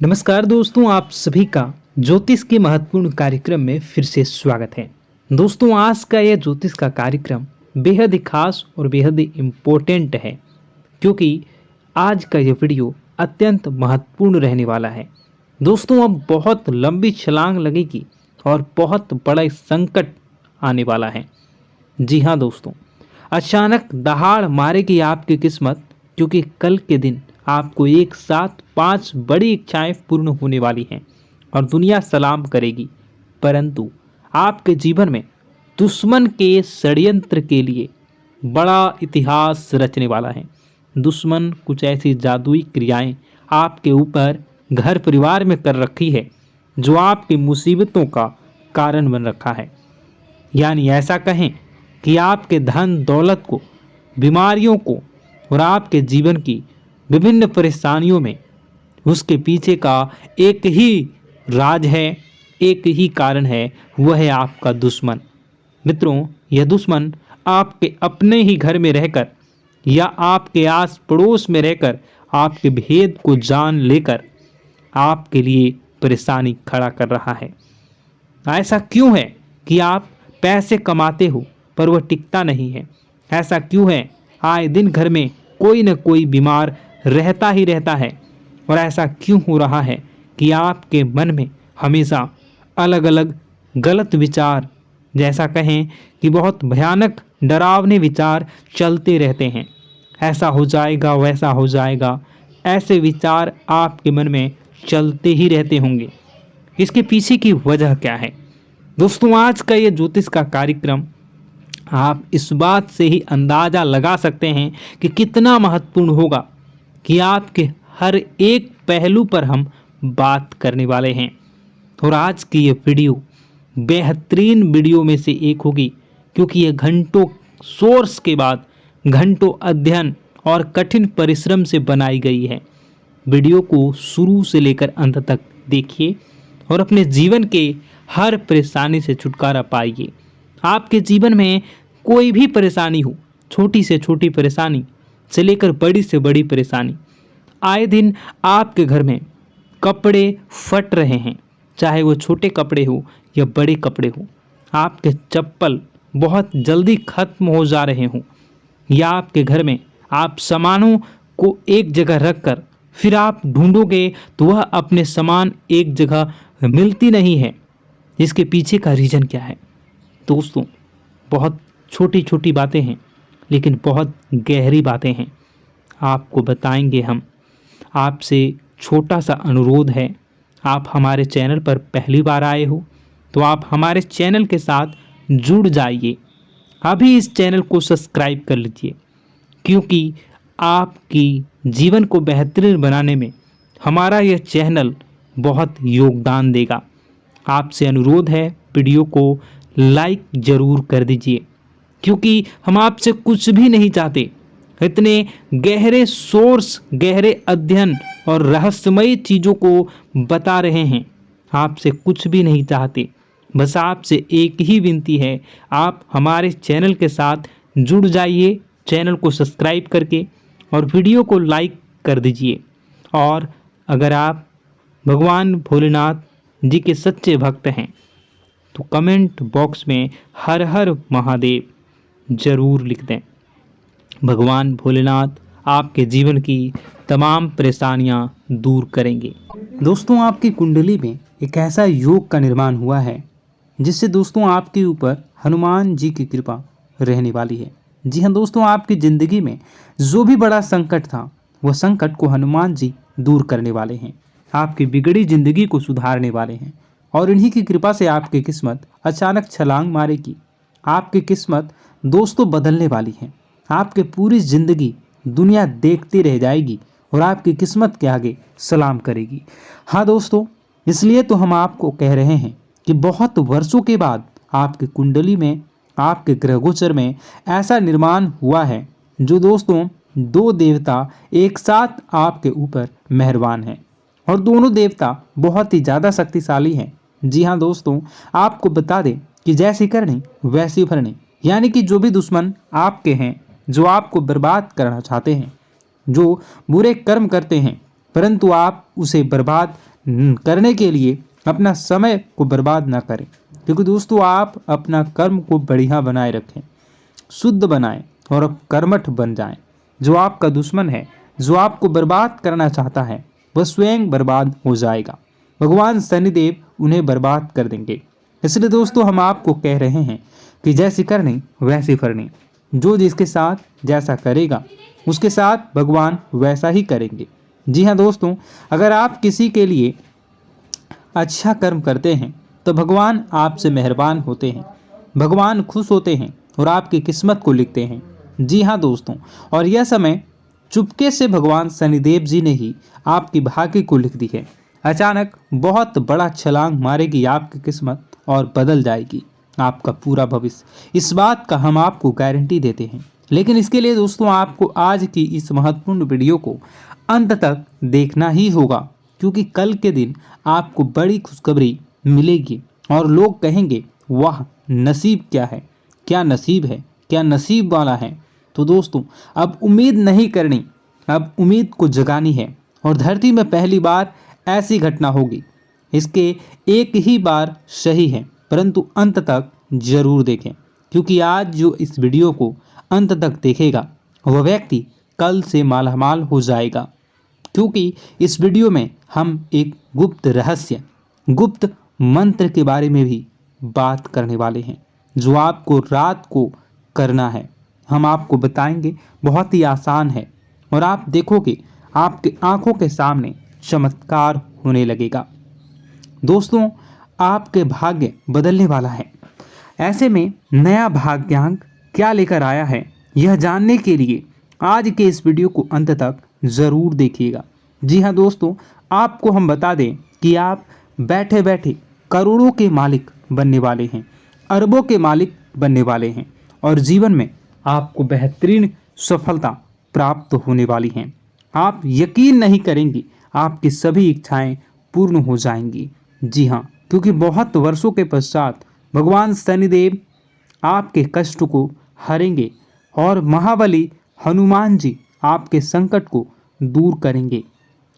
नमस्कार दोस्तों, आप सभी का ज्योतिष के महत्वपूर्ण कार्यक्रम में फिर से स्वागत है। दोस्तों, आज का यह ज्योतिष का कार्यक्रम बेहद ही खास और बेहद ही इम्पोर्टेंट है, क्योंकि आज का यह वीडियो अत्यंत महत्वपूर्ण रहने वाला है। दोस्तों, अब बहुत लंबी छलांग लगेगी और बहुत बड़ा संकट आने वाला है। जी हाँ दोस्तों, अचानक दहाड़ मारेगी आपकी किस्मत, क्योंकि कल के दिन आपको एक साथ 5 बड़ी इच्छाएं पूर्ण होने वाली हैं और दुनिया सलाम करेगी। परंतु आपके जीवन में दुश्मन के षड्यंत्र के लिए बड़ा इतिहास रचने वाला है। दुश्मन कुछ ऐसी जादुई क्रियाएं आपके ऊपर घर परिवार में कर रखी है, जो आपकी मुसीबतों का कारण बन रखा है। यानी ऐसा कहें कि आपके धन दौलत को, बीमारियों को और आपके जीवन की विभिन्न परेशानियों में उसके पीछे का एक ही राज है, एक ही कारण है, वह है आपका दुश्मन। मित्रों, यह दुश्मन आपके अपने ही घर में रहकर या आपके आस पड़ोस में रहकर आपके भेद को जान लेकर आपके लिए परेशानी खड़ा कर रहा है। ऐसा क्यों है कि आप पैसे कमाते हो पर वह टिकता नहीं है? ऐसा क्यों है आए दिन घर में कोई न कोई बीमार रहता ही रहता है? और ऐसा क्यों हो रहा है कि आपके मन में हमेशा अलग अलग गलत विचार, जैसा कहें कि बहुत भयानक डरावने विचार चलते रहते हैं? ऐसा हो जाएगा, वैसा हो जाएगा, ऐसे विचार आपके मन में चलते ही रहते होंगे। इसके पीछे की वजह क्या है? दोस्तों, आज का ये ज्योतिष का कार्यक्रम आप इस बात से ही अंदाज़ा लगा सकते हैं कि कितना महत्वपूर्ण होगा, कि आपके हर एक पहलू पर हम बात करने वाले हैं। और आज की ये वीडियो बेहतरीन वीडियो में से एक होगी, क्योंकि ये घंटों सोर्स के बाद घंटों अध्ययन और कठिन परिश्रम से बनाई गई है। वीडियो को शुरू से लेकर अंत तक देखिए और अपने जीवन के हर परेशानी से छुटकारा पाइए। आपके जीवन में कोई भी परेशानी हो, छोटी से छोटी परेशानी से लेकर बड़ी से बड़ी परेशानी, आए दिन आपके घर में कपड़े फट रहे हैं, चाहे वो छोटे कपड़े हो या बड़े कपड़े हो। आपके चप्पल बहुत जल्दी खत्म हो जा रहे हों, या आपके घर में आप सामानों को एक जगह रखकर फिर आप ढूंढोगे तो वह अपने सामान एक जगह मिलती नहीं है। इसके पीछे का रीज़न क्या है? दोस्तों, बहुत छोटी छोटी बातें हैं, लेकिन बहुत गहरी बातें हैं। आपको बताएंगे हम। आपसे छोटा सा अनुरोध है, आप हमारे चैनल पर पहली बार आए हो तो आप हमारे चैनल के साथ जुड़ जाइए। अभी इस चैनल को सब्सक्राइब कर लीजिए, क्योंकि आपकी जीवन को बेहतरीन बनाने में हमारा यह चैनल बहुत योगदान देगा। आपसे अनुरोध है, वीडियो को लाइक ज़रूर कर दीजिए, क्योंकि हम आपसे कुछ भी नहीं चाहते। इतने गहरे सोर्स, गहरे अध्ययन और रहस्यमयी चीज़ों को बता रहे हैं, आपसे कुछ भी नहीं चाहते। बस आपसे एक ही विनती है, आप हमारे चैनल के साथ जुड़ जाइए, चैनल को सब्सक्राइब करके, और वीडियो को लाइक कर दीजिए। और अगर आप भगवान भोलेनाथ जी के सच्चे भक्त हैं तो कमेंट बॉक्स में हर हर महादेव ज़रूर लिख दें। भगवान भोलेनाथ आपके जीवन की तमाम परेशानियां दूर करेंगे। दोस्तों, आपकी कुंडली में एक ऐसा योग का निर्माण हुआ है, जिससे दोस्तों आपके ऊपर हनुमान जी की कृपा रहने वाली है। जी हाँ दोस्तों, आपकी ज़िंदगी में जो भी बड़ा संकट था, वह संकट को हनुमान जी दूर करने वाले हैं, आपकी बिगड़ी ज़िंदगी को सुधारने वाले हैं। और इन्हीं की कृपा से आपकी किस्मत अचानक छलांग मारेगी। आपकी किस्मत दोस्तों बदलने वाली है। आपके पूरी ज़िंदगी दुनिया देखती रह जाएगी और आपकी किस्मत के आगे सलाम करेगी। हाँ दोस्तों, इसलिए तो हम आपको कह रहे हैं कि बहुत वर्षों के बाद आपकी कुंडली में, आपके ग्रहगोचर में ऐसा निर्माण हुआ है, जो दोस्तों 2 देवता एक साथ आपके ऊपर मेहरबान हैं, और दोनों देवता बहुत ही ज़्यादा शक्तिशाली हैं। जी हाँ दोस्तों, आपको बता दें कि जैसी करनी वैसी भरनी, यानी कि जो भी दुश्मन आपके हैं, जो आपको बर्बाद करना चाहते हैं, जो बुरे कर्म करते हैं, परंतु आप उसे बर्बाद करने के लिए अपना समय को बर्बाद ना करें, क्योंकि दोस्तों आप अपना कर्म को बढ़िया बनाए रखें, शुद्ध बनाएं और अब कर्मठ बन जाएं। जो आपका दुश्मन है, जो आपको बर्बाद करना चाहता है, वह स्वयं बर्बाद हो जाएगा। भगवान शनिदेव उन्हें बर्बाद कर देंगे। इसलिए दोस्तों हम आपको कह रहे हैं कि जैसी करनी वैसी फरनी। जो जिसके साथ जैसा करेगा उसके साथ भगवान वैसा ही करेंगे। जी हाँ दोस्तों, अगर आप किसी के लिए अच्छा कर्म करते हैं तो भगवान आपसे मेहरबान होते हैं, भगवान खुश होते हैं और आपकी किस्मत को लिखते हैं। जी हाँ दोस्तों, और यह समय चुपके से भगवान शनिदेव जी ने ही आपकी भाग्य को लिख दी है। अचानक बहुत बड़ा छलांग मारेगी आपकी किस्मत और बदल जाएगी आपका पूरा भविष्य। इस बात का हम आपको गारंटी देते हैं। लेकिन इसके लिए दोस्तों आपको आज की इस महत्वपूर्ण वीडियो को अंत तक देखना ही होगा, क्योंकि कल के दिन आपको बड़ी खुशखबरी मिलेगी और लोग कहेंगे वाह नसीब क्या है, क्या नसीब है, क्या नसीब वाला है। तो दोस्तों अब उम्मीद नहीं करनी, अब उम्मीद को जगानी है। और धरती में पहली बार ऐसी घटना होगी। इसके एक ही बार सही है, परंतु अंत तक जरूर देखें, क्योंकि आज जो इस वीडियो को अंत तक देखेगा वह व्यक्ति कल से मालामाल हो जाएगा। क्योंकि इस वीडियो में हम एक गुप्त रहस्य, गुप्त मंत्र के बारे में भी बात करने वाले हैं, जो आपको रात को करना है। हम आपको बताएंगे, बहुत ही आसान है और आप देखोगे आपके आंखों के सामने चमत्कार होने लगेगा। दोस्तों आपके भाग्य बदलने वाला है। ऐसे में नया भाग्यांक क्या लेकर आया है, यह जानने के लिए आज के इस वीडियो को अंत तक ज़रूर देखिएगा। जी हाँ दोस्तों, आपको हम बता दें कि आप बैठे बैठे करोड़ों के मालिक बनने वाले हैं, अरबों के मालिक बनने वाले हैं और जीवन में आपको बेहतरीन सफलता प्राप्त होने वाली हैं। आप यकीन नहीं करेंगे, आपकी सभी इच्छाएं पूर्ण हो जाएंगी। जी हाँ, क्योंकि बहुत वर्षों के पश्चात भगवान शनिदेव आपके कष्ट को हरेंगे और महाबली हनुमान जी आपके संकट को दूर करेंगे।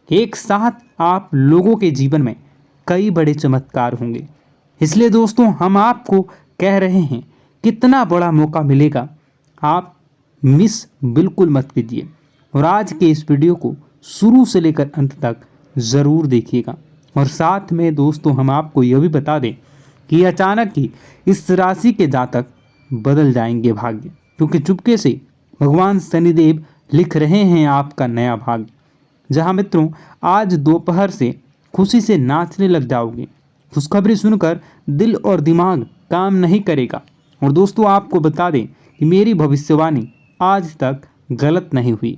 एक साथ आप लोगों के जीवन में कई बड़े चमत्कार होंगे। इसलिए दोस्तों हम आपको कह रहे हैं, कितना बड़ा मौका मिलेगा, आप मिस बिल्कुल मत कीजिए और आज के इस वीडियो को शुरू से लेकर अंत तक ज़रूर देखिएगा। और साथ में दोस्तों हम आपको यह भी बता दें कि अचानक ही इस राशि के जातक बदल जाएंगे भाग्य, क्योंकि चुपके से भगवान शनिदेव लिख रहे हैं आपका नया भाग्य। जहां मित्रों आज दोपहर से खुशी से नाचने लग जाओगे। खुशखबरी सुनकर दिल और दिमाग काम नहीं करेगा। और दोस्तों आपको बता दें कि मेरी भविष्यवाणी आज तक गलत नहीं हुई।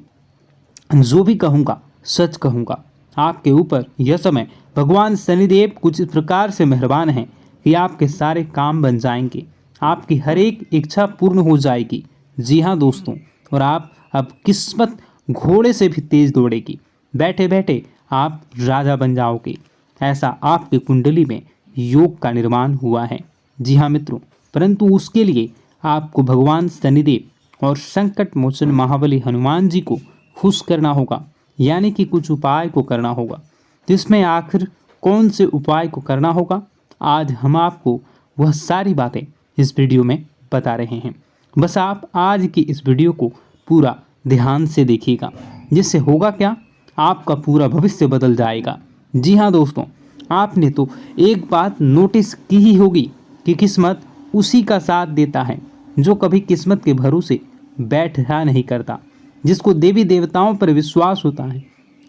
जो भी कहूँगा सच कहूँगा। आपके ऊपर यह समय भगवान शनिदेव कुछ इस प्रकार से मेहरबान हैं कि आपके सारे काम बन जाएंगे, आपकी हर एक इच्छा पूर्ण हो जाएगी। जी हाँ दोस्तों, और आप अब किस्मत घोड़े से भी तेज दौड़ेगी। बैठे बैठे आप राजा बन जाओगे, ऐसा आपकी कुंडली में योग का निर्माण हुआ है। जी हाँ मित्रों, परंतु उसके लिए आपको भगवान शनिदेव और संकट मोचन महाबली हनुमान जी को खुश करना होगा, यानी कि कुछ उपाय को करना होगा। तो इसमें आखिर कौन से उपाय को करना होगा, आज हम आपको वह सारी बातें इस वीडियो में बता रहे हैं। बस आप आज की इस वीडियो को पूरा ध्यान से देखिएगा, जिससे होगा क्या, आपका पूरा भविष्य बदल जाएगा। जी हाँ दोस्तों, आपने तो एक बात नोटिस की ही होगी कि किस्मत उसी का साथ देता है जो कभी किस्मत के भरोसे बैठा नहीं करता, जिसको देवी देवताओं पर विश्वास होता है,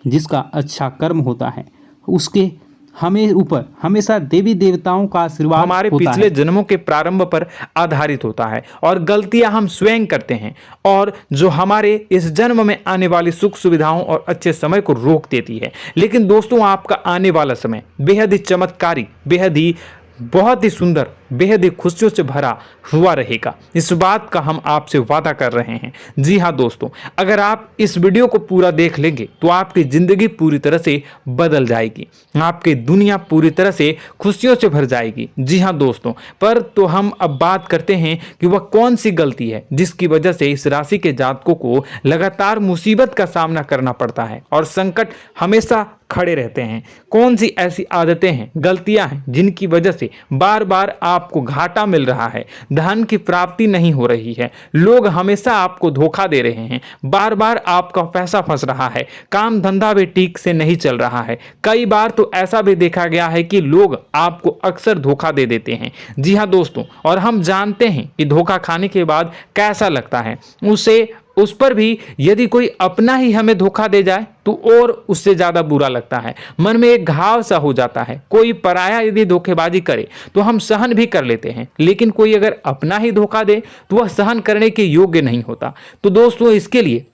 जिसका अच्छा कर्म होता है, उसके हमें ऊपर हमेशा देवी देवताओं का आशीर्वाद हमारे पिछले जन्मों के प्रारंभ पर आधारित होता है और गलतियां हम स्वयं करते हैं, और जो हमारे इस जन्म में आने वाली सुख सुविधाओं और अच्छे समय को रोक देती है। लेकिन दोस्तों आपका आने वाला समय बेहद ही चमत्कारी, बेहद ही बहुत ही सुंदर, बेहद ही खुशियों से भरा हुआ रहेगा। इस बात का हम आपसे वादा कर रहे हैं। जी हाँ दोस्तों, अगर आप इस वीडियो को पूरा देख लेंगे तो आपकी ज़िंदगी पूरी तरह से बदल जाएगी, आपकी दुनिया पूरी तरह से खुशियों से भर जाएगी। जी हाँ दोस्तों, पर तो हम अब बात करते हैं कि वह कौन सी गलती है जिसकी वजह से इस राशि के जातकों को लगातार मुसीबत का सामना करना पड़ता है और संकट हमेशा खड़े रहते हैं। कौन सी ऐसी आदतें हैं, गलतियां हैं जिनकी वजह से बार बार आपको घाटा मिल रहा है, धन की प्राप्ति नहीं हो रही है, लोग हमेशा आपको धोखा दे रहे हैं, बार बार आपका पैसा फंस रहा है, काम धंधा भी ठीक से नहीं चल रहा है। कई बार तो ऐसा भी देखा गया है कि लोग आपको अक्सर धोखा दे देते हैं। जी हाँ दोस्तों, और हम जानते हैं कि धोखा खाने के बाद कैसा लगता है। उस पर भी यदि कोई अपना ही हमें धोखा दे जाए तो और उससे ज्यादा बुरा लगता है, मन में एक घाव सा हो जाता है। कोई पराया यदि धोखेबाजी करे तो हम सहन भी कर लेते हैं, लेकिन कोई अगर अपना ही धोखा दे तो वह सहन करने के योग्य नहीं होता। तो दोस्तों, इसके लिए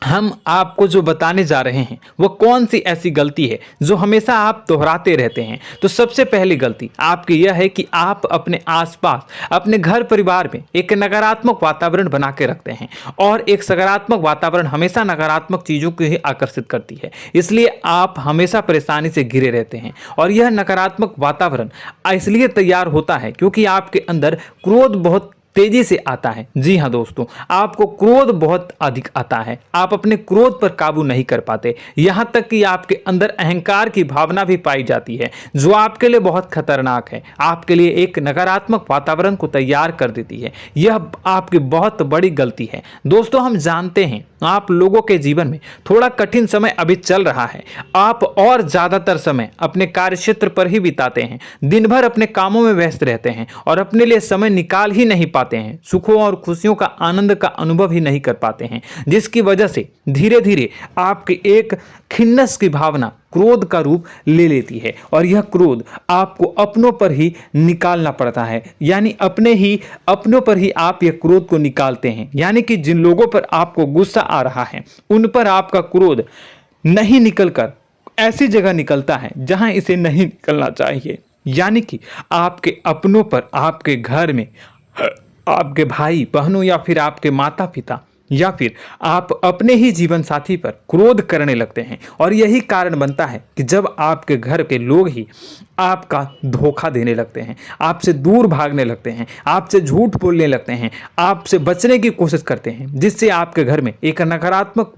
हम आपको जो बताने जा रहे हैं वो कौन सी ऐसी गलती है जो हमेशा आप दोहराते रहते हैं। तो सबसे पहली गलती आपकी यह है कि आप अपने आसपास, अपने घर परिवार में एक नकारात्मक वातावरण बना के रखते हैं, और एक सकारात्मक वातावरण हमेशा नकारात्मक चीज़ों को ही आकर्षित करती है। इसलिए आप हमेशा परेशानी से घिरे रहते हैं, और यह नकारात्मक वातावरण इसलिए तैयार होता है क्योंकि आपके अंदर क्रोध बहुत तेजी से आता है। जी हाँ दोस्तों, आपको क्रोध बहुत अधिक आता है, आप अपने क्रोध पर काबू नहीं कर पाते, यहाँ तक कि आपके अंदर अहंकार की भावना भी पाई जाती है जो आपके लिए बहुत खतरनाक है, आपके लिए एक नकारात्मक वातावरण को तैयार कर देती है। यह आपकी बहुत बड़ी गलती है। दोस्तों, हम जानते हैं आप लोगों के जीवन में थोड़ा कठिन समय अभी चल रहा है, आप और ज़्यादातर समय अपने कार्यक्षेत्र पर ही बिताते हैं, दिन भर अपने कामों में व्यस्त रहते हैं और अपने लिए समय निकाल ही नहीं पाते हैं, सुखों और खुशियों का आनंद का अनुभव ही नहीं कर पाते हैं, जिसकी वजह से धीरे धीरे आपकी एक खिन्नस की भावना क्रोध का रूप ले लेती है, और यह क्रोध आपको अपनों पर ही निकालना पड़ता है। यानी अपनों पर ही आप यह क्रोध को निकालते हैं। यानी कि जिन लोगों पर आपको गुस्सा आ रहा है उन पर आपका क्रोध नहीं निकलकर ऐसी जगह निकलता है जहां इसे नहीं निकलना चाहिए। यानी कि आपके अपनों पर, आपके घर में आपके भाई बहनों या फिर आपके माता पिता या फिर आप अपने ही जीवन साथी पर क्रोध करने लगते हैं, और यही कारण बनता है कि जब आपके घर के लोग ही आपका धोखा देने लगते हैं, आपसे दूर भागने लगते हैं, आपसे झूठ बोलने लगते हैं, आपसे बचने की कोशिश करते हैं, जिससे आपके घर में एक नकारात्मक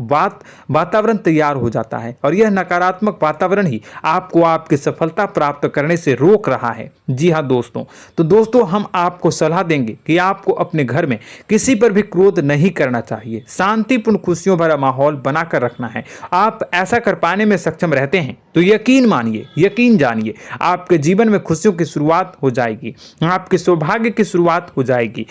वातावरण तैयार हो जाता है, और यह नकारात्मक वातावरण ही आपको आपकी सफलता प्राप्त करने से रोक रहा है। जी हाँ दोस्तों, तो दोस्तों, हम आपको सलाह देंगे कि आपको अपने घर में किसी पर भी क्रोध नहीं करना चाहिए, शांतिपूर्ण खुशियों भरा माहौल बनाकर रखना है। आप ऐसा कर पाने में सक्षम रहते हैं तो यकीन मानिए, यकीन जानिए, आपके जीवन में खुशियों की शुरुआत हो जाएगी, आपके सौभाग्य की शुरुआत हो जाएगी।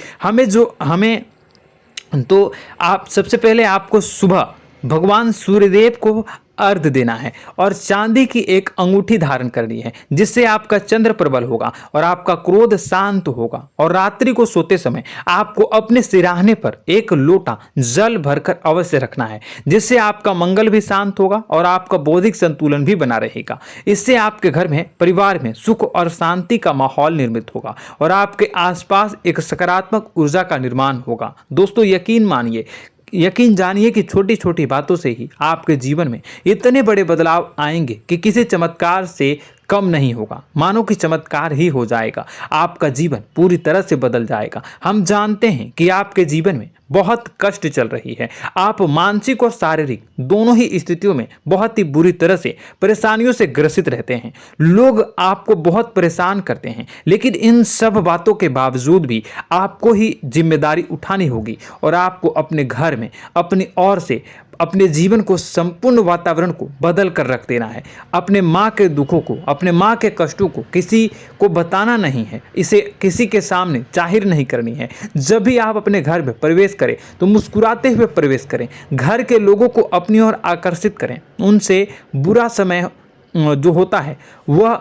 तो आप सबसे पहले आपको सुबह भगवान सूर्यदेव को अर्घ देना है और चांदी की एक अंगूठी धारण करनी है, जिससे आपका चंद्र प्रबल होगा और आपका क्रोध शांत होगा। और रात्रि को सोते समय आपको अपने सिरहाने पर एक लोटा जल भरकर अवश्य रखना है, जिससे आपका मंगल भी शांत होगा और आपका बौद्धिक संतुलन भी बना रहेगा। इससे आपके घर में, परिवार में सुख और शांति का माहौल निर्मित होगा और आपके आसपास एक सकारात्मक ऊर्जा का निर्माण होगा। दोस्तों, यकीन जानिए कि छोटी छोटी बातों से ही आपके जीवन में इतने बड़े बदलाव आएंगे कि किसी चमत्कार से कम नहीं होगा, मानो कि चमत्कार ही हो जाएगा। आपका जीवन पूरी तरह से बदल जाएगा। हम जानते हैं कि आपके जीवन में बहुत कष्ट चल रही है, आप मानसिक और शारीरिक दोनों ही स्थितियों में बहुत ही बुरी तरह से परेशानियों से ग्रसित रहते हैं। लोग आपको बहुत परेशान करते हैं, लेकिन इन सब बातों के बावजूद भी आपको ही जिम्मेदारी उठानी होगी और आपको अपने घर में अपनी ओर से अपने जीवन को, संपूर्ण वातावरण को बदल कर रख देना है। अपने माँ के दुखों को, अपने माँ के कष्टों को किसी को बताना नहीं है, इसे किसी के सामने जाहिर नहीं करनी है। जब भी आप अपने घर में प्रवेश करें तो मुस्कुराते हुए प्रवेश करें, घर के लोगों को अपनी ओर आकर्षित करें, उनसे बुरा समय जो होता है वह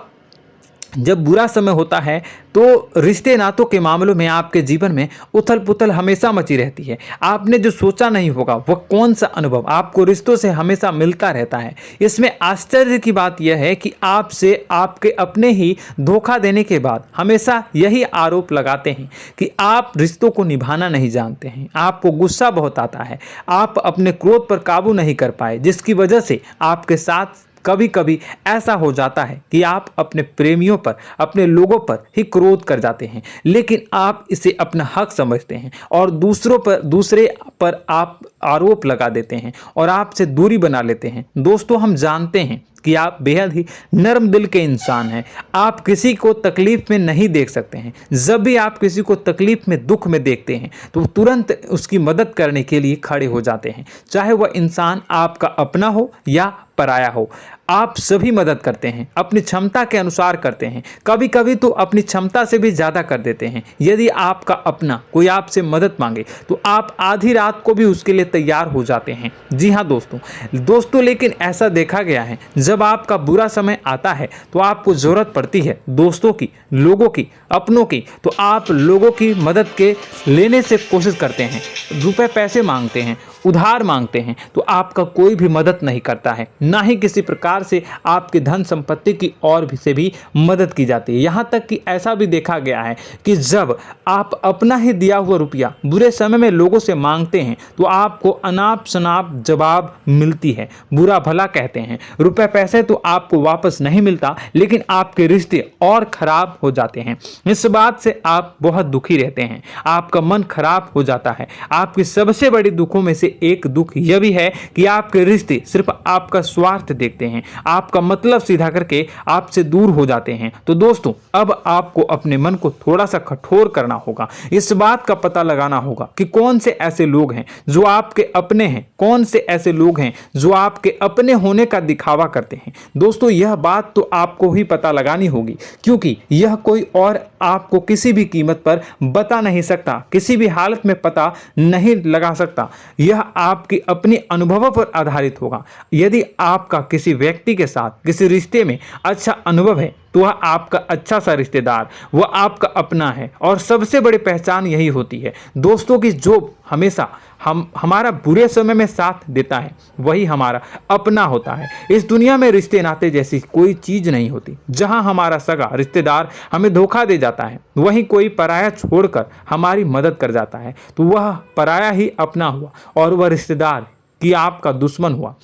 जब बुरा समय होता है तो रिश्ते नातों के मामलों में आपके जीवन में उथल पुथल हमेशा मची रहती है। आपने जो सोचा नहीं होगा वह कौन सा अनुभव आपको रिश्तों से हमेशा मिलता रहता है। इसमें आश्चर्य की बात यह है कि आपसे आपके अपने ही धोखा देने के बाद हमेशा यही आरोप लगाते हैं कि आप रिश्तों को निभाना नहीं जानते हैं, आपको गुस्सा बहुत आता है, आप अपने क्रोध पर काबू नहीं कर पाए, जिसकी वजह से आपके साथ कभी कभी ऐसा हो जाता है कि आप अपने प्रेमियों पर, अपने लोगों पर ही क्रोध कर जाते हैं, लेकिन आप इसे अपना हक समझते हैं और दूसरे पर आप आरोप लगा देते हैं और आपसे दूरी बना लेते हैं। दोस्तों, हम जानते हैं कि आप बेहद ही नर्म दिल के इंसान हैं। आप किसी को तकलीफ में नहीं देख सकते हैं। जब भी आप किसी को तकलीफ में, दुख में देखते हैं तो तुरंत उसकी मदद करने के लिए खड़े हो जाते हैं, चाहे वह इंसान आपका अपना हो या पराया हो। आप सभी मदद करते हैं, अपनी क्षमता के अनुसार करते हैं, कभी कभी तो अपनी क्षमता से भी ज़्यादा कर देते हैं। यदि आपका अपना कोई आपसे मदद मांगे तो आप आधी रात को भी उसके लिए तैयार हो जाते हैं। जी हाँ दोस्तों, लेकिन ऐसा देखा गया है जब आपका बुरा समय आता है तो आपको ज़रूरत पड़ती है दोस्तों की, लोगों की, अपनों की, तो आप लोगों की मदद के लेने से कोशिश करते हैं, रुपए पैसे मांगते हैं, उधार मांगते हैं, तो आपका कोई भी मदद नहीं करता है, ना ही किसी प्रकार से आपकी धन संपत्ति की और भी से भी मदद की जाती है। यहाँ तक कि ऐसा भी देखा गया है कि जब आप अपना ही दिया हुआ रुपया बुरे समय में लोगों से मांगते हैं तो आपको अनाप शनाप जवाब मिलती है, बुरा भला कहते हैं। रुपए पैसे तो आपको वापस नहीं मिलता, लेकिन आपके रिश्ते और खराब हो जाते हैं। इस बात से आप बहुत दुखी रहते हैं, आपका मन खराब हो जाता है। आपकी सबसे बड़ी दुखों में से एक दुख यह भी है कि आपके रिश्ते सिर्फ आपका स्वार्थ देखते हैं, आपका मतलब सीधा करके आपसे दूर हो जाते हैं। तो दोस्तों, अब आपको अपने मन को थोड़ा सा कठोर करना होगा, इस बात का पता लगाना होगा कि कौन से ऐसे लोग हैं जो आपके अपने हैं, कौन से ऐसे लोग हैं जो आपके अपने होने का दिखावा करते हैं। दोस्तों, यह बात तो आपको ही पता लगानी होगी, क्योंकि यह कोई और आपको किसी भी कीमत पर बता नहीं सकता, किसी भी हालत में पता नहीं लगा सकता। यह आपकी अपनी अनुभवों पर आधारित होगा। यदि आपका किसी व्यक्ति के साथ किसी रिश्ते में अच्छा अनुभव है तो वह आपका अच्छा सा रिश्तेदार, वह आपका अपना है, और सबसे बड़ी पहचान यही होती है दोस्तों की जो हमेशा हमारा बुरे समय में साथ देता है वही हमारा अपना होता है। इस दुनिया में रिश्ते नाते जैसी कोई चीज़ नहीं होती। जहां हमारा सगा रिश्तेदार हमें धोखा दे जाता है, वहीं कोई पराया छोड़कर हमारी मदद कर जाता है तो वह पराया ही अपना हुआ और वह रिश्तेदार कि आपका दुश्मन हुआ।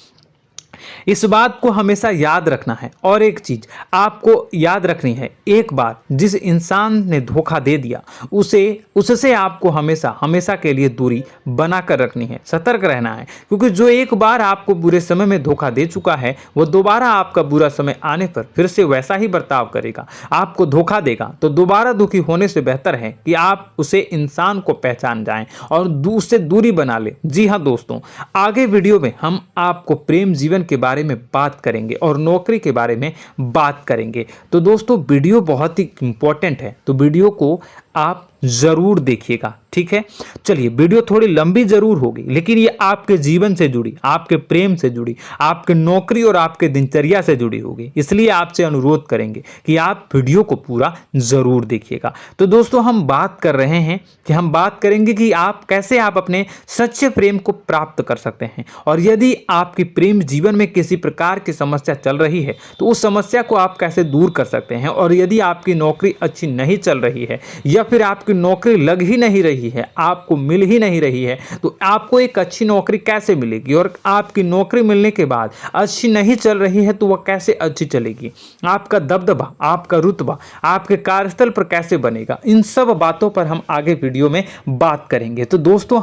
इस बात को हमेशा याद रखना है। और एक चीज आपको याद रखनी है, एक बार जिस इंसान ने धोखा दे दिया उससे आपको हमेशा के लिए दूरी बनाकर रखनी है, सतर्क रहना है, क्योंकि जो एक बार आपको बुरे समय में धोखा दे चुका है वो दोबारा आपका बुरा समय आने पर फिर से वैसा ही बर्ताव करेगा, आपको धोखा देगा। तो दोबारा दुखी होने से बेहतर है कि आप उसे इंसान को पहचान जाएं और उससे दूरी बना ले। जी हाँ दोस्तों, आगे वीडियो में हम आपको प्रेम जीवन के बारे में बात करेंगे और नौकरी के बारे में बात करेंगे। तो दोस्तों, वीडियो बहुत ही इंपॉर्टेंट है, तो वीडियो को आप जरूर देखिएगा, ठीक है। चलिए, वीडियो थोड़ी लंबी जरूर होगी, लेकिन ये आपके जीवन से जुड़ी, आपके प्रेम से जुड़ी, आपके नौकरी और आपके दिनचर्या से जुड़ी होगी, इसलिए आपसे अनुरोध करेंगे कि आप वीडियो को पूरा जरूर देखिएगा। तो दोस्तों, हम बात कर रहे हैं कि हम बात करेंगे कि आप कैसे अपने सच्चे प्रेम को प्राप्त कर सकते हैं, और यदि आपकी प्रेम जीवन में किसी प्रकार की समस्या चल रही है तो उस समस्या को आप कैसे दूर कर सकते हैं, और यदि आपकी नौकरी अच्छी नहीं चल रही है या फिर आपकी नौकरी लग ही नहीं रही है, आपको मिल ही नहीं रही है, तो आपको एक अच्छी नौकरी कैसे मिलेगी, और आपकी नौकरी मिलने के बाद अच्छी नहीं चल रही है तो वह कैसे अच्छी चलेगी, आपका दबदबा, आपका रुतबा आपके कार्यस्थल पर कैसे बनेगा, इन सब बातों पर हम आगे वीडियो में बात करेंगे। तो दोस्तों,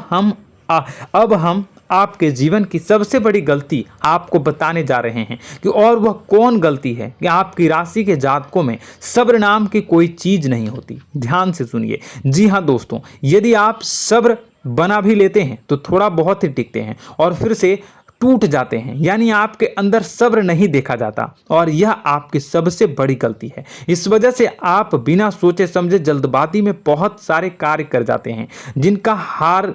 अब हम आपके जीवन की सबसे बड़ी गलती आपको बताने जा रहे हैं कि और वह कौन गलती है कि आपकी राशि के जातकों में सब्र नाम की कोई चीज नहीं होती। ध्यान से सुनिए। जी हाँ दोस्तों, यदि आप सब्र बना भी लेते हैं तो थोड़ा बहुत ही टिकते हैं और फिर से टूट जाते हैं, यानी आपके अंदर सब्र नहीं देखा जाता और यह आपकी सबसे बड़ी गलती है। इस वजह से आप बिना सोचे समझे जल्दबाजी में बहुत सारे कार्य कर जाते हैं जिसका हार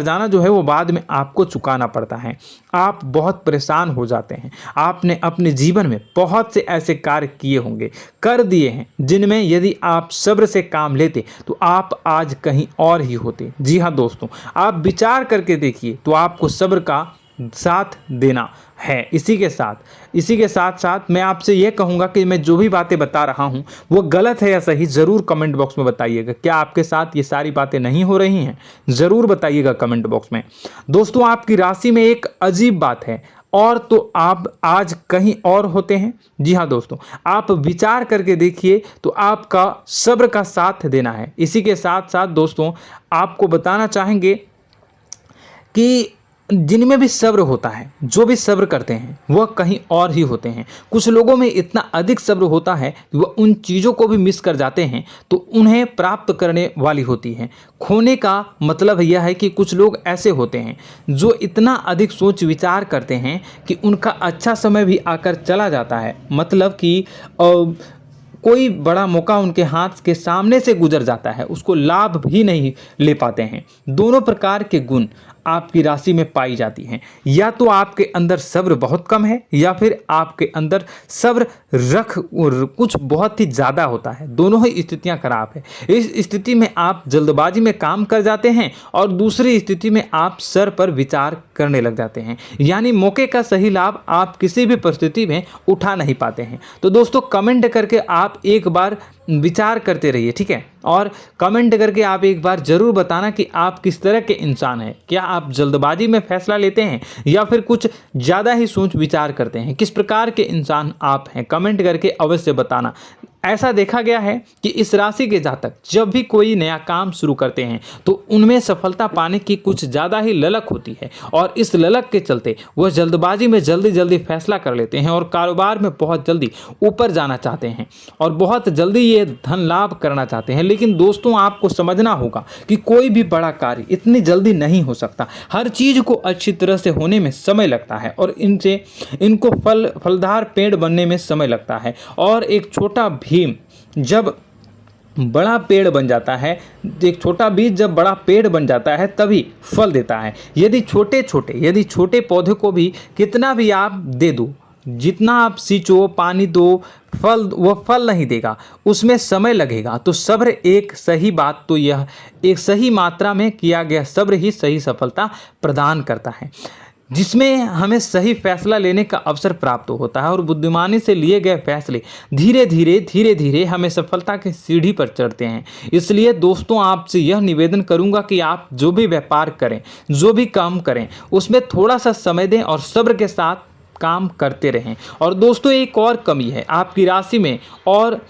जाना जो है वो बाद में आपको चुकाना पड़ता है। आप बहुत परेशान हो जाते हैं। आपने अपने जीवन में बहुत से ऐसे कार्य किए होंगे, कर दिए हैं, जिनमें यदि आप सब्र से काम लेते तो आप आज कहीं और ही होते। जी हाँ दोस्तों, आप विचार करके देखिए तो आपको सब्र का साथ देना है। इसी के साथ साथ मैं आपसे यह कहूँगा कि मैं जो भी बातें बता रहा हूँ वो गलत है या सही, ज़रूर कमेंट बॉक्स में बताइएगा। क्या आपके साथ ये सारी बातें नहीं हो रही हैं? ज़रूर बताइएगा कमेंट बॉक्स में। दोस्तों, आपकी राशि में एक अजीब बात है, और तो आप आज कहीं और होते हैं। जी हाँ दोस्तों, आप विचार करके देखिए तो आपका सब्र का साथ देना है। इसी के साथ साथ दोस्तों, आपको बताना चाहेंगे कि जिनमें भी सब्र होता है, जो भी सब्र करते हैं वह कहीं और ही होते हैं। कुछ लोगों में इतना अधिक सब्र होता है कि वह उन चीज़ों को भी मिस कर जाते हैं तो उन्हें प्राप्त करने वाली होती हैं। खोने का मतलब यह है कि कुछ लोग ऐसे होते हैं जो इतना अधिक सोच विचार करते हैं कि उनका अच्छा समय भी आकर चला जाता है। मतलब कि कोई बड़ा मौका उनके हाथ के सामने से गुजर जाता है, उसको लाभ भी नहीं ले पाते हैं। दोनों प्रकार के गुण आपकी राशि में पाई जाती हैं। या तो आपके अंदर सब्र बहुत कम है या फिर आपके अंदर सब्र कुछ बहुत ही ज़्यादा होता है। दोनों ही स्थितियां खराब है। इस स्थिति में आप जल्दबाजी में काम कर जाते हैं और दूसरी स्थिति में आप सर पर विचार करने लग जाते हैं, यानी मौके का सही लाभ आप किसी भी परिस्थिति में उठा नहीं पाते हैं। तो दोस्तों, कमेंट करके आप एक बार विचार करते रहिए, ठीक है? और कमेंट करके आप एक बार ज़रूर बताना कि आप किस तरह के इंसान हैं। क्या आप जल्दबाजी में फैसला लेते हैं या फिर कुछ ज़्यादा ही सोच विचार करते हैं? किस प्रकार के इंसान आप हैं, कमेंट करके अवश्य बताना। ऐसा देखा गया है कि इस राशि के जातक जब भी कोई नया काम शुरू करते हैं तो उनमें सफलता पाने की कुछ ज़्यादा ही ललक होती है और इस ललक के चलते वह जल्दबाजी में जल्दी फैसला कर लेते हैं और कारोबार में बहुत जल्दी ऊपर जाना चाहते हैं और बहुत जल्दी ये धन लाभ करना चाहते हैं। लेकिन दोस्तों, आपको समझना होगा कि कोई भी बड़ा कार्य इतनी जल्दी नहीं हो सकता। हर चीज़ को अच्छी तरह से होने में समय लगता है और इनको फलदार पेड़ बनने में समय लगता है। और एक छोटा भीम जब बड़ा पेड़ बन जाता है, एक छोटा बीज जब बड़ा पेड़ बन जाता है तभी फल देता है। यदि छोटे पौधे को भी कितना भी आप दे दो, जितना आप सींचो, पानी दो, वह फल नहीं देगा, उसमें समय लगेगा। तो सब्र एक सही बात, तो यह एक सही मात्रा में किया गया सब्र ही सही सफलता प्रदान करता है, जिसमें हमें सही फैसला लेने का अवसर प्राप्त होता है और बुद्धिमानी से लिए गए फैसले धीरे धीरे हमें सफलता की सीढ़ी पर चढ़ते हैं। इसलिए दोस्तों, आपसे यह निवेदन करूंगा कि आप जो भी व्यापार करें, जो भी काम करें, उसमें थोड़ा सा समय दें और सब्र के साथ काम करते रहें। और दोस्तों, एक और कमी है आपकी राशि में, और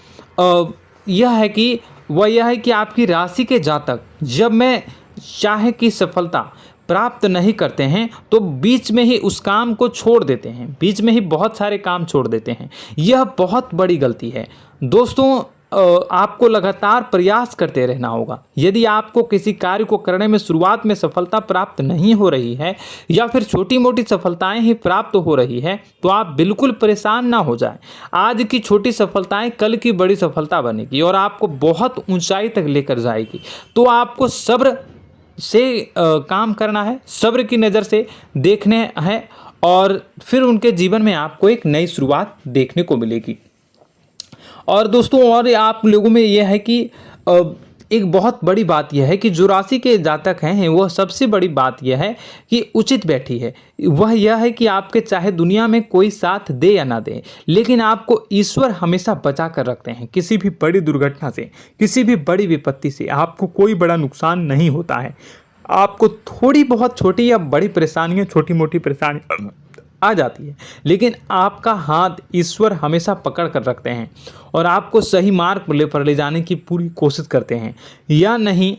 यह है कि आपकी राशि के जातक जब में चाहे की सफलता प्राप्त नहीं करते हैं तो बीच में ही उस काम को छोड़ देते हैं, बीच में ही बहुत सारे काम छोड़ देते हैं। यह बहुत बड़ी गलती है दोस्तों। आपको लगातार प्रयास करते रहना होगा। यदि आपको किसी कार्य को करने में शुरुआत में सफलता प्राप्त नहीं हो रही है या फिर छोटी मोटी सफलताएं ही प्राप्त हो रही है तो आप बिल्कुल परेशान ना हो जाएं। आज की छोटी सफलताएं कल की बड़ी सफलता बनेगी और आपको बहुत ऊंचाई तक लेकर जाएगी। तो आपको सब्र से काम करना है, सब्र की नज़र से देखने हैं और फिर उनके जीवन में आपको एक नई शुरुआत देखने को मिलेगी। और दोस्तों, और आप लोगों में यह है कि एक बहुत बड़ी बात यह है कि जो राशि के जातक हैं वह सबसे बड़ी बात यह है कि उचित बैठी है। वह यह है कि आपके चाहे दुनिया में कोई साथ दे या ना दे, लेकिन आपको ईश्वर हमेशा बचा कर रखते हैं। किसी भी बड़ी दुर्घटना से, किसी भी बड़ी विपत्ति से आपको कोई बड़ा नुकसान नहीं होता है। आपको थोड़ी बहुत छोटी या बड़ी परेशानियां, छोटी मोटी परेशानी आ जाती है, लेकिन आपका हाथ ईश्वर हमेशा पकड़ कर रखते हैं और आपको सही मार्ग पर ले जाने की पूरी कोशिश करते हैं। या नहीं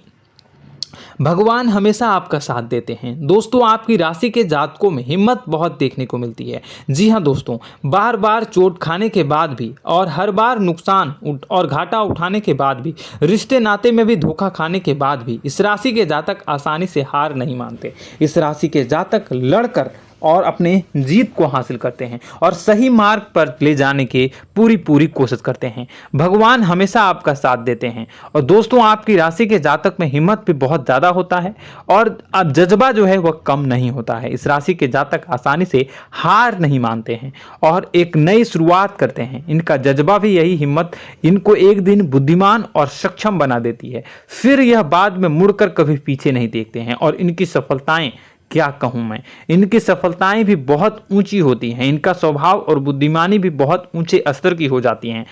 भगवान हमेशा आपका साथ देते हैं। दोस्तों, आपकी राशि के जातकों में हिम्मत बहुत देखने को मिलती है। जी हाँ दोस्तों, बार बार चोट खाने के बाद भी और हर बार नुकसान और घाटा उठाने के बाद भी, रिश्ते नाते में भी धोखा खाने के बाद भी इस राशि के जातक आसानी से हार नहीं मानते। इस राशि के जातक लड़कर और अपने जीत को हासिल करते हैं और सही मार्ग पर ले जाने की पूरी कोशिश करते हैं। भगवान हमेशा आपका साथ देते हैं। और दोस्तों, आपकी राशि के जातक में हिम्मत भी बहुत ज़्यादा होता है और अब जज्बा जो है वह कम नहीं होता है। इस राशि के जातक आसानी से हार नहीं मानते हैं और एक नई शुरुआत करते हैं। इनका जज्बा भी यही हिम्मत इनको एक दिन बुद्धिमान और सक्षम बना देती है। फिर यह बाद में मुड़कर कभी पीछे नहीं देखते हैं और इनकी सफलताएं, क्या कहूं मैं, इनकी सफलताएं भी बहुत ऊंची होती हैं। इनका स्वभाव और बुद्धिमानी भी बहुत ऊंचे स्तर की हो जाती हैं।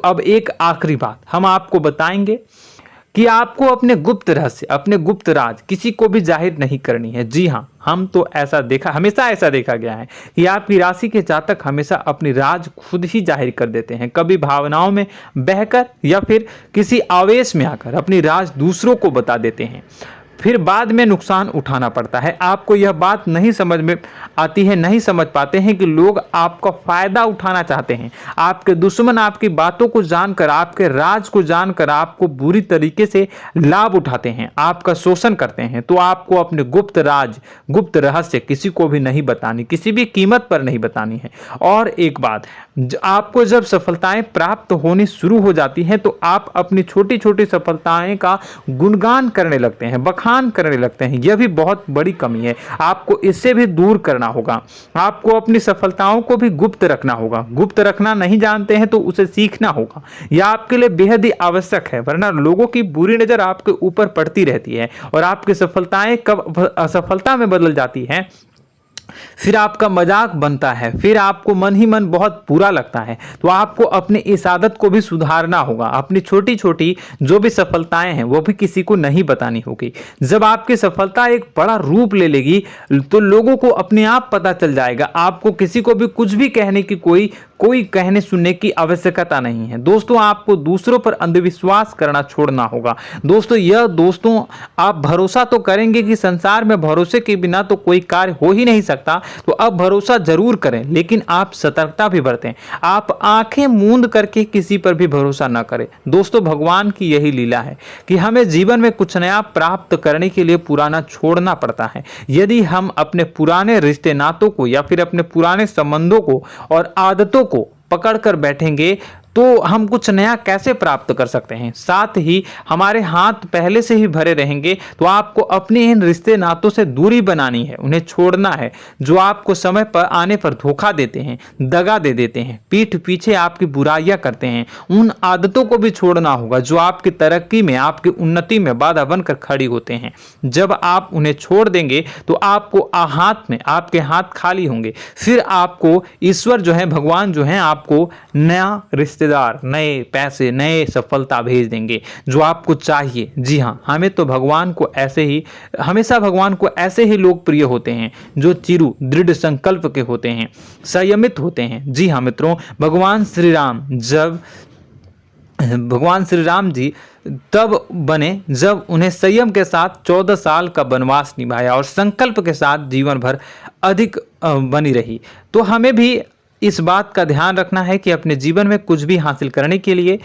अब एक आखिरी बात हम आपको बताएंगे कि आपको अपने गुप्त रहस्य, अपने गुप्त राज किसी को भी जाहिर नहीं करनी है। जी हाँ, हम तो हमेशा ऐसा देखा गया है कि आपकी राशि के जातक हमेशा अपनी राज खुद ही जाहिर कर देते हैं। कभी भावनाओं में बहकर या फिर किसी आवेश में आकर अपनी राज दूसरों को बता देते हैं, फिर बाद में नुकसान उठाना पड़ता है। आपको यह बात नहीं समझ में आती है, नहीं समझ पाते हैं कि लोग आपका फायदा उठाना चाहते हैं। आपके दुश्मन आपकी बातों को जानकर, आपके राज को जानकर आपको बुरी तरीके से लाभ उठाते हैं, आपका शोषण करते हैं। तो आपको अपने गुप्त राज, गुप्त रहस्य किसी को भी नहीं बतानी, किसी भी कीमत पर नहीं बतानी है। और एक बात, आपको जब सफलताएं प्राप्त होनी शुरू हो जाती हैं तो आप अपनी छोटी छोटी सफलताएं का गुणगान करने लगते हैं, बखान करने लगते हैं। यह भी बहुत बड़ी कमी है, आपको इससे भी दूर करना होगा। आपको अपनी सफलताओं को भी गुप्त रखना होगा। गुप्त रखना नहीं जानते हैं तो उसे सीखना होगा। यह आपके लिए बेहद ही आवश्यक है, वरना लोगों की बुरी नजर आपके ऊपर पड़ती रहती है और आपकी सफलताएं कब असफलता में बदल जाती हैं, फिर आपका मजाक बनता है, फिर आपको मन ही मन बहुत बुरा लगता है। तो आपको अपनी इस आदत को भी सुधारना होगा। अपनी छोटी छोटी जो भी सफलताएं हैं वो भी किसी को नहीं बतानी होगी। जब आपकी सफलता एक बड़ा रूप ले लेगी तो लोगों को अपने आप पता चल जाएगा। आपको किसी को भी कुछ भी कहने की कोई कहने सुनने की आवश्यकता नहीं है। दोस्तों, आपको दूसरों पर अंधविश्वास करना छोड़ना होगा। दोस्तों आप भरोसा तो करेंगे कि संसार में भरोसे के बिना तो कोई कार्य हो ही नहीं सकता, तो अब भरोसा जरूर करें, लेकिन आप सतर्कता भी बरतें। आप आंखें मूंद करके किसी पर भी भरोसा ना करें। दोस्तों, भगवान की यही लीला है कि हमें जीवन में कुछ नया प्राप्त करने के लिए पुराना छोड़ना पड़ता है। यदि हम अपने पुराने रिश्ते नातों को या फिर अपने पुराने संबंधों को और आदतों को पकड़ कर बैठेंगे तो हम कुछ नया कैसे प्राप्त कर सकते हैं। साथ ही हमारे हाथ पहले से ही भरे रहेंगे। तो आपको अपने इन रिश्ते नातों से दूरी बनानी है, उन्हें छोड़ना है जो आपको समय पर आने पर धोखा देते हैं, दगा दे देते हैं, पीठ पीछे आपकी बुराइयां करते हैं। उन आदतों को भी छोड़ना होगा जो आपकी तरक्की में, आपकी उन्नति में बाधा बनकर खड़ी होते हैं। जब आप उन्हें छोड़ देंगे तो आपको आपके हाथ खाली होंगे। फिर आपको ईश्वर जो है, भगवान जो है, आपको नया रिश्तेदार, नए पैसे, नए सफलता भेज देंगे जो आपको चाहिए। जी हाँ, हमेशा भगवान को ऐसे ही लोग प्रिय होते हैं जो चिरु दृढ़ संकल्प के होते हैं, संयमित होते हैं। जी हाँ मित्रों, भगवान श्री राम जी तब बने जब उन्हें संयम के साथ 14 साल का वनवास निभाया और संकल्प के साथ जीवन भर अधिक बनी रही। तो हमें भी इस बात का ध्यान रखना है कि अपने जीवन में कुछ भी हासिल करने के लिए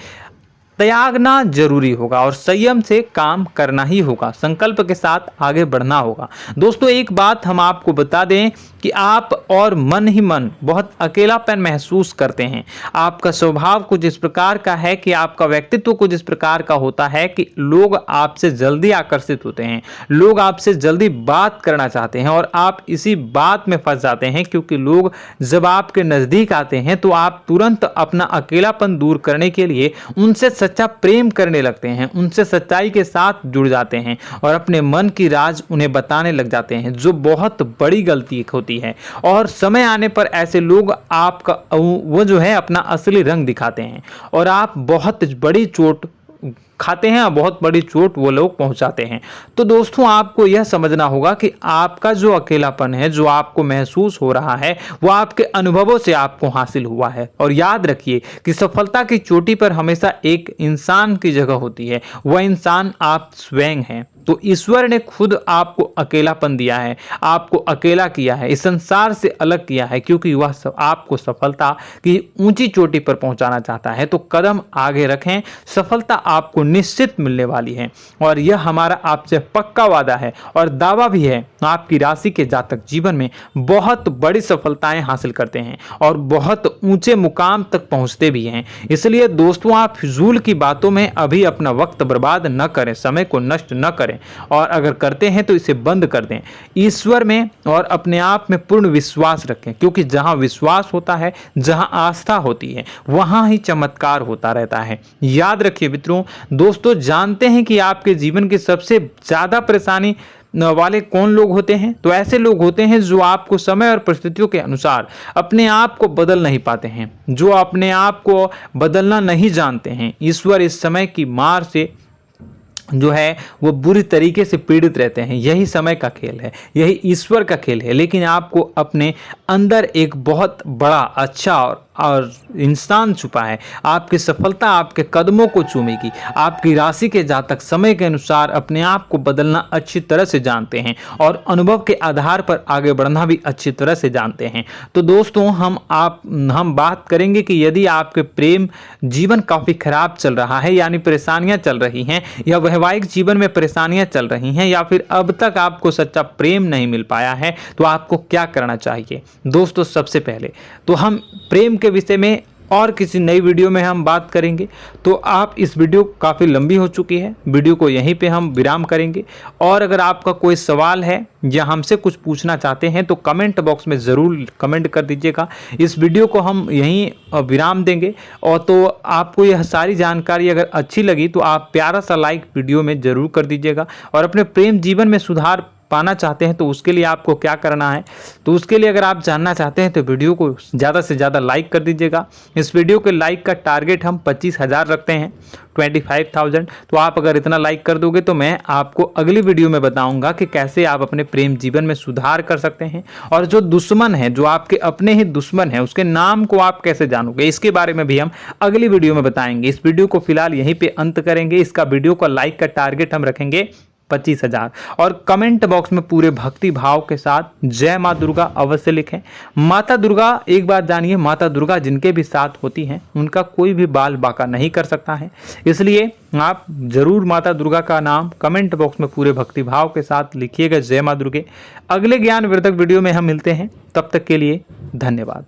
त्यागना जरूरी होगा और संयम से काम करना ही होगा, संकल्प के साथ आगे बढ़ना होगा। दोस्तों, एक बात हम आपको बता दें कि आप और मन ही मन बहुत अकेलापन महसूस करते हैं। आपका स्वभाव कुछ इस प्रकार का है कि आपका व्यक्तित्व कुछ इस प्रकार का होता है कि लोग आपसे जल्दी आकर्षित होते हैं, लोग आपसे जल्दी बात करना चाहते हैं और आप इसी बात में फंस जाते हैं, क्योंकि लोग जब आपके नजदीक आते हैं तो आप तुरंत अपना अकेलापन दूर करने के लिए उनसे सच्चा प्रेम करने लगते हैं, उनसे सच्चाई के साथ जुड़ जाते हैं और अपने मन की राज उन्हें बताने लग जाते हैं, जो बहुत बड़ी गलती होती है। और समय आने पर ऐसे लोग आपका वो जो है अपना असली रंग दिखाते हैं और आप बहुत बड़ी चोट खाते हैं और बहुत बड़ी चोट वो लोग पहुंचाते हैं। तो दोस्तों, आपको यह समझना होगा कि आपका जो अकेलापन है, जो आपको महसूस हो रहा है, वो आपके अनुभवों से आपको हासिल हुआ है। और याद रखिए कि सफलता की चोटी पर हमेशा एक इंसान की जगह होती है, वह इंसान आप स्वयं हैं। तो ईश्वर ने खुद आपको अकेलापन दिया है, आपको अकेला किया है, इस संसार से अलग किया है, क्योंकि वह आपको सफलता की ऊंची चोटी पर पहुंचाना चाहता है। तो कदम आगे रखें, सफलता आपको निश्चित मिलने वाली है और यह हमारा आपसे पक्का वादा है और दावा भी है। आपकी राशि के जातक जीवन में बहुत बड़ी सफलताएं हासिल करते हैं और बहुत ऊंचे मुकाम तक पहुंचते भी हैं। इसलिए दोस्तों, आप फिजूल की बातों में अभी अपना वक्त बर्बाद न करें, समय को नष्ट न करें, और अगर करते हैं तो इसे बंद कर दें। ईश्वर में और अपने आप में पूर्ण विश्वास रखें, क्योंकि जहां विश्वास होता है, जहां आस्था होती है, वहां ही चमत्कार होता रहता है। याद रखिए मित्रों, दोस्तों, जानते हैं कि आपके जीवन की सबसे ज्यादा परेशानी वाले कौन लोग होते हैं? तो ऐसे लोग होते हैं जो आपको समय और परिस्थितियों के अनुसार अपने आप को बदल नहीं पाते हैं, जो अपने आप को बदलना नहीं जानते हैं। ईश्वर इस समय की मार से जो है वो बुरी तरीके से पीड़ित रहते हैं। यही समय का खेल है, यही ईश्वर का खेल है। लेकिन आपको अपने अंदर एक बहुत बड़ा अच्छा और इंसान छुपा है। आपकी सफलता आपके कदमों को चूमेगी। आपकी राशि के जातक समय के अनुसार अपने आप को बदलना अच्छी तरह से जानते हैं और अनुभव के आधार पर आगे बढ़ना भी अच्छी तरह से जानते हैं। तो दोस्तों, हम बात करेंगे कि यदि आपके प्रेम जीवन काफी खराब चल रहा है, यानी परेशानियां चल रही हैं, या वैवाहिक जीवन में परेशानियां चल रही हैं, या फिर अब तक आपको सच्चा प्रेम नहीं मिल पाया है, तो आपको क्या करना चाहिए? दोस्तों, सबसे पहले तो हम प्रेम के विषय में और किसी नई वीडियो में हम बात करेंगे। तो आप इस वीडियो काफ़ी लंबी हो चुकी है, वीडियो को यहीं पे हम विराम करेंगे। और अगर आपका कोई सवाल है या हमसे कुछ पूछना चाहते हैं तो कमेंट बॉक्स में ज़रूर कमेंट कर दीजिएगा। इस वीडियो को हम यहीं विराम देंगे। और तो आपको यह सारी जानकारी अगर अच्छी लगी तो आप प्यारा सा लाइक वीडियो में ज़रूर कर दीजिएगा। और अपने प्रेम जीवन में सुधार पाना चाहते हैं तो उसके लिए आपको क्या करना है, तो उसके लिए अगर आप जानना चाहते हैं तो वीडियो को ज़्यादा से ज़्यादा लाइक कर दीजिएगा। इस वीडियो के लाइक का टारगेट हम 25,000 रखते हैं, 25,000। तो आप अगर इतना लाइक कर दोगे तो मैं आपको अगली वीडियो में बताऊंगा कि कैसे आप अपने प्रेम जीवन में सुधार कर सकते हैं। और जो दुश्मन है, जो आपके अपने ही दुश्मन है, उसके नाम को आप कैसे जानोगे, इसके बारे में भी हम अगली वीडियो में बताएंगे। इस वीडियो को फिलहाल यहीं पे अंत करेंगे। इसका वीडियो का लाइक का टारगेट हम रखेंगे 25,000। और कमेंट बॉक्स में पूरे भक्ति भाव के साथ जय माँ दुर्गा अवश्य लिखें। माता दुर्गा, एक बात जानिए, माता दुर्गा जिनके भी साथ होती हैं उनका कोई भी बाल बाका नहीं कर सकता है। इसलिए आप जरूर माता दुर्गा का नाम कमेंट बॉक्स में पूरे भक्ति भाव के साथ लिखिएगा, जय माँ दुर्गे। अगले ज्ञानवर्धक वीडियो में हम मिलते हैं, तब तक के लिए धन्यवाद।